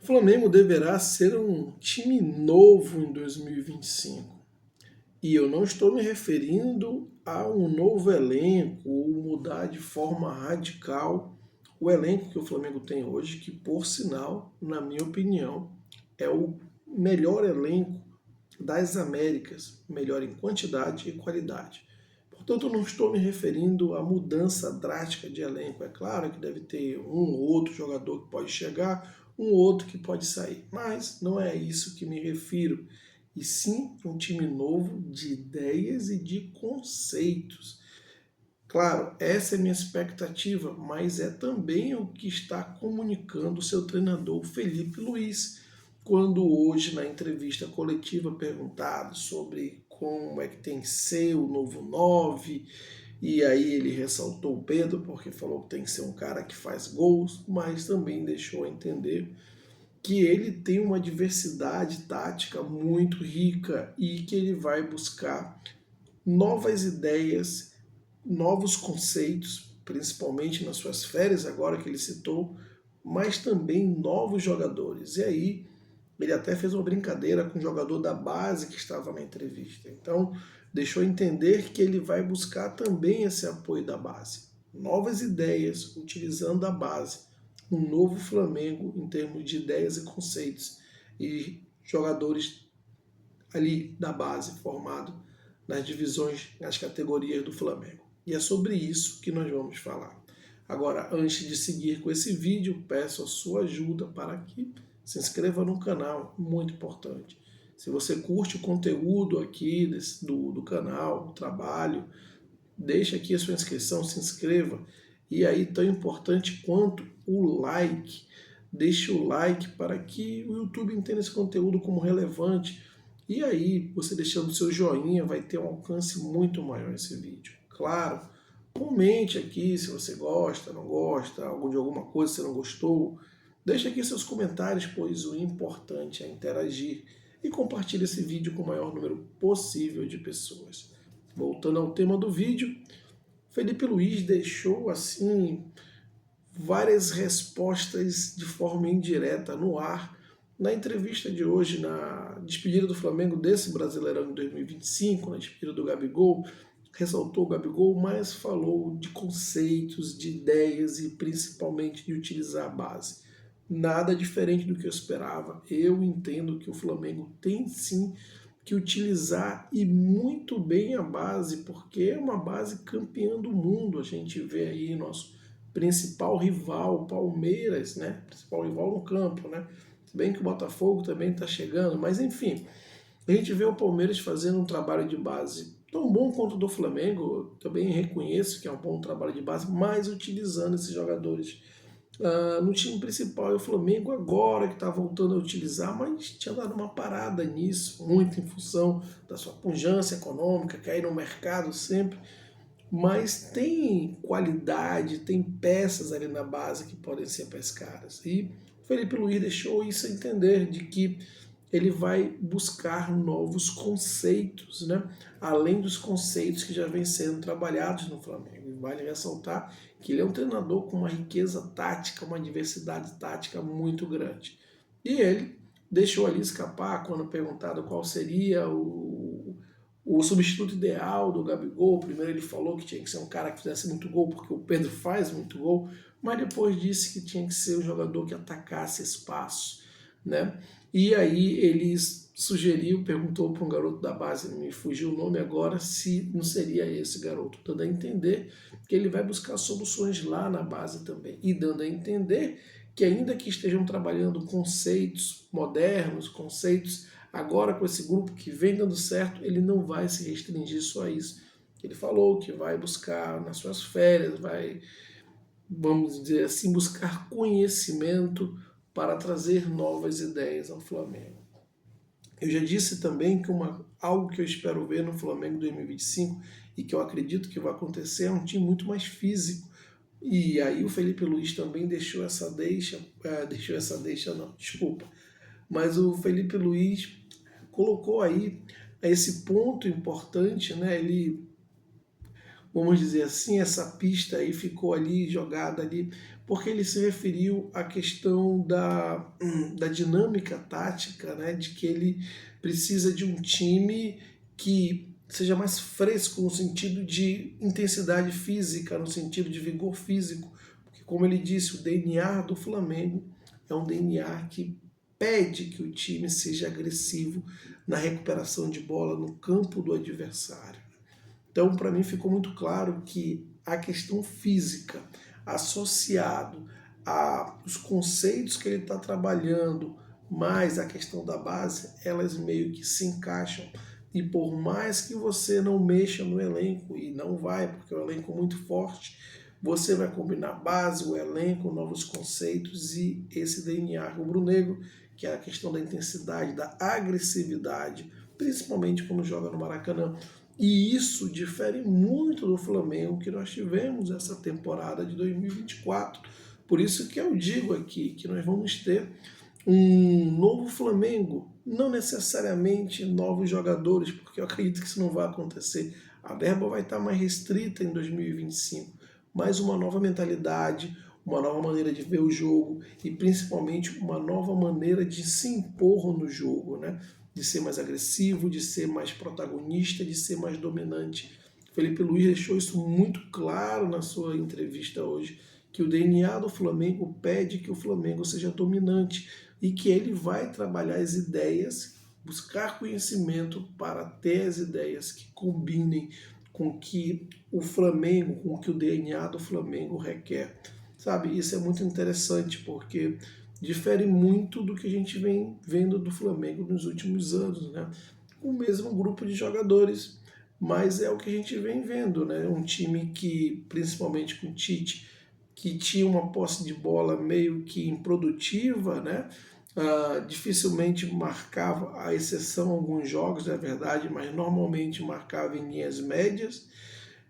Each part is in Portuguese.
Flamengo deverá ser um time novo em 2025. E eu não estou me referindo a um novo elenco ou mudar de forma radical o elenco que o Flamengo tem hoje, que por sinal, na minha opinião, é o melhor elenco das Américas, melhor em quantidade e qualidade. Portanto, eu não estou me referindo a mudança drástica de elenco. É claro que deve ter um ou outro jogador que pode chegar, um ou outro que pode sair, mas não é a isso que me refiro. E sim um time novo de ideias e de conceitos. Claro, essa é a minha expectativa, mas é também o que está comunicando o seu treinador Felipe Luiz, quando hoje na entrevista coletiva perguntado sobre como é que tem que ser o novo 9, e aí ele ressaltou o Pedro porque falou que tem que ser um cara que faz gols, mas também deixou a entender que ele tem uma diversidade tática muito rica e que ele vai buscar novas ideias, novos conceitos, principalmente nas suas férias, agora que ele citou, mas também novos jogadores. E aí ele até fez uma brincadeira com o jogador da base que estava na entrevista. Então, deixou entender que ele vai buscar também esse apoio da base. Novas ideias, utilizando a base. Um novo Flamengo em termos de ideias e conceitos. E jogadores ali da base, formado nas divisões, nas categorias do Flamengo. E é sobre isso que nós vamos falar. Agora, antes de seguir com esse vídeo, peço a sua ajuda para que se inscreva no canal, muito importante. Se você curte o conteúdo aqui do canal, o trabalho, deixa aqui a sua inscrição, se inscreva. E aí, tão importante quanto o like. Deixe o like para que o YouTube entenda esse conteúdo como relevante. E aí, você deixando seu joinha, vai ter um alcance muito maior esse vídeo. Claro, comente aqui se você gosta, não gosta, de alguma coisa você não gostou. Deixe aqui seus comentários, pois o importante é interagir. E compartilhe esse vídeo com o maior número possível de pessoas. Voltando ao tema do vídeo, Felipe Luiz deixou assim várias respostas de forma indireta no ar na entrevista de hoje, na despedida do Flamengo desse Brasileirão em 2025, na despedida do Gabigol. Ressaltou o Gabigol, mas falou de conceitos, de ideias e principalmente de utilizar a base. Nada diferente do que eu esperava. Eu entendo que o Flamengo tem sim que utilizar e muito bem a base, porque é uma base campeã do mundo. A gente vê aí nosso principal rival, Palmeiras, né? Principal rival no campo, né? Se bem que o Botafogo também está chegando, mas enfim, a gente vê o Palmeiras fazendo um trabalho de base tão bom quanto o do Flamengo. Eu também reconheço que é um bom trabalho de base, mas utilizando esses jogadores no time principal. E o Flamengo agora que está voltando a utilizar, mas tinha dado uma parada nisso, muito em função da sua pujança econômica, cair no mercado sempre. Mas tem qualidade, tem peças ali na base que podem ser pescadas. E o Felipe Luiz deixou isso a entender, de que ele vai buscar novos conceitos, né? Além dos conceitos que já vêm sendo trabalhados no Flamengo. E vale ressaltar que ele é um treinador com uma riqueza tática, uma diversidade tática muito grande. E ele deixou ali escapar quando perguntado qual seria o substituto ideal do Gabigol. Primeiro ele falou que tinha que ser um cara que fizesse muito gol, porque o Pedro faz muito gol, mas depois disse que tinha que ser um jogador que atacasse espaço, né? E aí ele sugeriu, perguntou para um garoto da base, me fugiu o nome agora, se não seria esse garoto, dando a entender que ele vai buscar soluções lá na base também, e dando a entender que ainda que estejam trabalhando conceitos modernos, conceitos agora com esse grupo que vem dando certo, ele não vai se restringir só a isso. Ele falou que vai buscar nas suas férias, vai, vamos dizer assim, buscar conhecimento para trazer novas ideias ao Flamengo. Eu já disse também que algo que eu espero ver no Flamengo 2025 e que eu acredito que vai acontecer é um time muito mais físico. E aí o Felipe Luiz também deixou essa deixa, não, desculpa. Mas o Felipe Luiz colocou aí esse ponto importante, né? Ele, vamos dizer assim, essa pista aí ficou ali jogada ali porque ele se referiu à questão da dinâmica tática, né, de que ele precisa de um time que seja mais fresco no sentido de intensidade física, no sentido de vigor físico, porque como ele disse, o DNA do Flamengo é um DNA que pede que o time seja agressivo na recuperação de bola no campo do adversário. Então, para mim ficou muito claro que a questão física associado aos conceitos que ele está trabalhando, mais a questão da base, elas meio que se encaixam. E por mais que você não mexa no elenco, e não vai, porque é um elenco muito forte, você vai combinar base, o elenco, novos conceitos e esse DNA rubro-negro, que é a questão da intensidade, da agressividade, principalmente quando joga no Maracanã. E isso difere muito do Flamengo que nós tivemos essa temporada de 2024. Por isso que eu digo aqui que nós vamos ter um novo Flamengo, não necessariamente novos jogadores, porque eu acredito que isso não vai acontecer. A verba vai estar mais restrita em 2025, mas uma nova mentalidade, uma nova maneira de ver o jogo e principalmente uma nova maneira de se impor no jogo, né? De ser mais agressivo, de ser mais protagonista, de ser mais dominante. Felipe Luiz deixou isso muito claro na sua entrevista hoje, que o DNA do Flamengo pede que o Flamengo seja dominante e que ele vai trabalhar as ideias, buscar conhecimento para ter as ideias que combinem com que o Flamengo, com o que o DNA do Flamengo requer. Sabe, isso é muito interessante porque difere muito do que a gente vem vendo do Flamengo nos últimos anos, né? O mesmo grupo de jogadores, mas é o que a gente vem vendo, né? Um time que, principalmente com o Tite, que tinha uma posse de bola meio que improdutiva, né? Dificilmente marcava, à exceção alguns jogos, é verdade, mas normalmente marcava em linhas médias.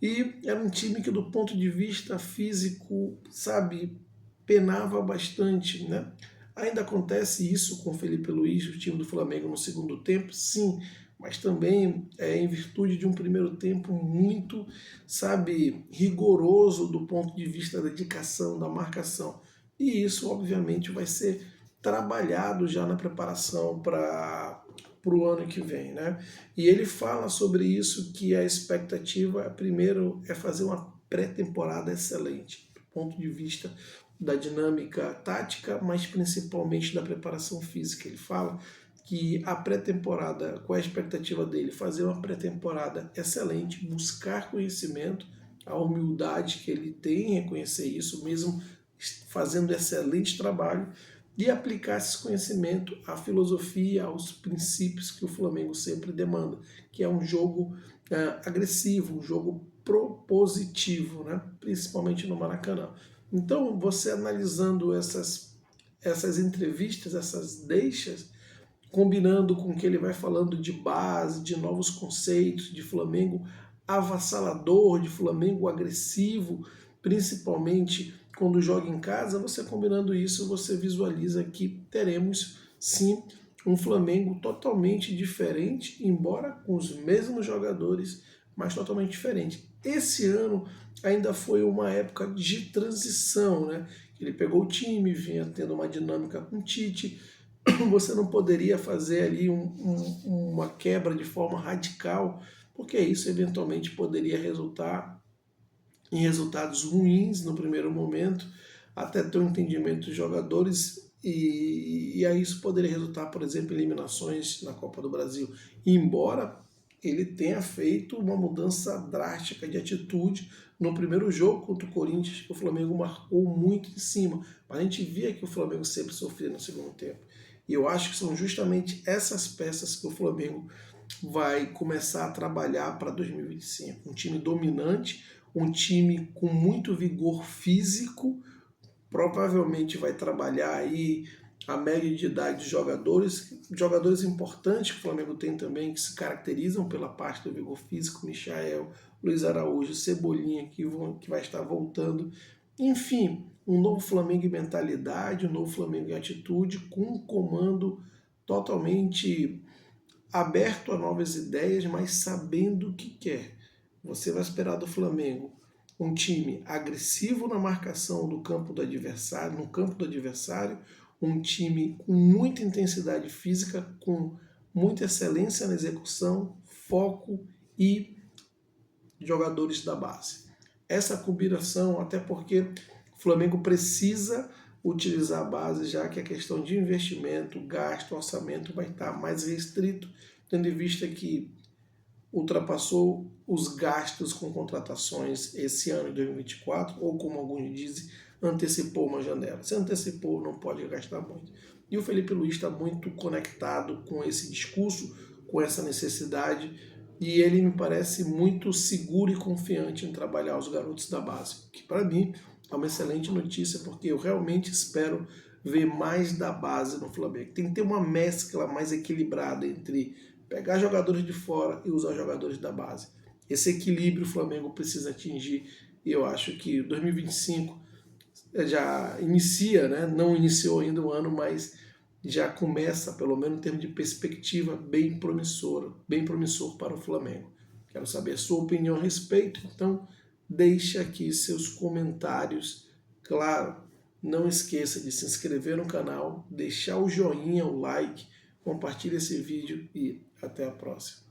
E era um time que, do ponto de vista físico, sabe, penava bastante, né? Ainda acontece isso com o Felipe Luiz, o time do Flamengo no segundo tempo, sim, mas também em virtude de um primeiro tempo muito, sabe, rigoroso do ponto de vista da dedicação, da marcação. E isso, obviamente, vai ser trabalhado já na preparação para o ano que vem, né? E ele fala sobre isso, que a expectativa, primeiro, é fazer uma pré-temporada excelente, do ponto de vista da dinâmica tática, mas principalmente da preparação física. Ele fala que a pré-temporada, qual é a expectativa dele? Fazer uma pré-temporada excelente, buscar conhecimento, a humildade que ele tem em reconhecer isso, mesmo fazendo excelente trabalho, e aplicar esse conhecimento à filosofia, aos princípios que o Flamengo sempre demanda, que é um jogo agressivo, um jogo propositivo, né? Principalmente no Maracanã. Então, você analisando essas entrevistas, essas deixas, combinando com o que ele vai falando de base, de novos conceitos, de Flamengo avassalador, de Flamengo agressivo, principalmente quando joga em casa, você combinando isso, você visualiza que teremos sim um Flamengo totalmente diferente, embora com os mesmos jogadores, mas totalmente diferente. Esse ano ainda foi uma época de transição, né? Ele pegou o time, vinha tendo uma dinâmica com o Tite, você não poderia fazer ali uma quebra de forma radical, porque isso eventualmente poderia resultar em resultados ruins no primeiro momento, até ter um entendimento dos jogadores, e aí isso poderia resultar, por exemplo, em eliminações na Copa do Brasil. Embora ele tenha feito uma mudança drástica de atitude no primeiro jogo contra o Corinthians, que o Flamengo marcou muito em cima, mas a gente via que o Flamengo sempre sofria no segundo tempo. E eu acho que são justamente essas peças que o Flamengo vai começar a trabalhar para 2025. Um time dominante, um time com muito vigor físico, provavelmente vai trabalhar aí a média de idade de jogadores importantes que o Flamengo tem também, que se caracterizam pela parte do vigor físico, Michael, Luiz Araújo, Cebolinha, que vai estar voltando. Enfim, um novo Flamengo em mentalidade, um novo Flamengo em atitude, com um comando totalmente aberto a novas ideias, mas sabendo o que quer. Você vai esperar do Flamengo um time agressivo na marcação do campo do adversário, no campo do adversário, um time com muita intensidade física, com muita excelência na execução, foco e jogadores da base. Essa combinação, até porque o Flamengo precisa utilizar a base, já que a questão de investimento, gasto, orçamento vai estar mais restrito, tendo em vista que ultrapassou os gastos com contratações esse ano de 2024, ou como alguns dizem, antecipou uma janela. Se antecipou, não pode gastar muito. E o Felipe Luiz está muito conectado com esse discurso, com essa necessidade, e ele me parece muito seguro e confiante em trabalhar os garotos da base, que para mim é uma excelente notícia, porque eu realmente espero ver mais da base no Flamengo. Tem que ter uma mescla mais equilibrada entre pegar jogadores de fora e usar jogadores da base. Esse equilíbrio o Flamengo precisa atingir, e eu acho que 2025 já inicia, né? Não iniciou ainda o ano, mas já começa, pelo menos em termos de perspectiva, bem promissor para o Flamengo. Quero saber a sua opinião a respeito, então deixe aqui seus comentários. Claro, não esqueça de se inscrever no canal, deixar o joinha, o like, compartilhe esse vídeo e até a próxima.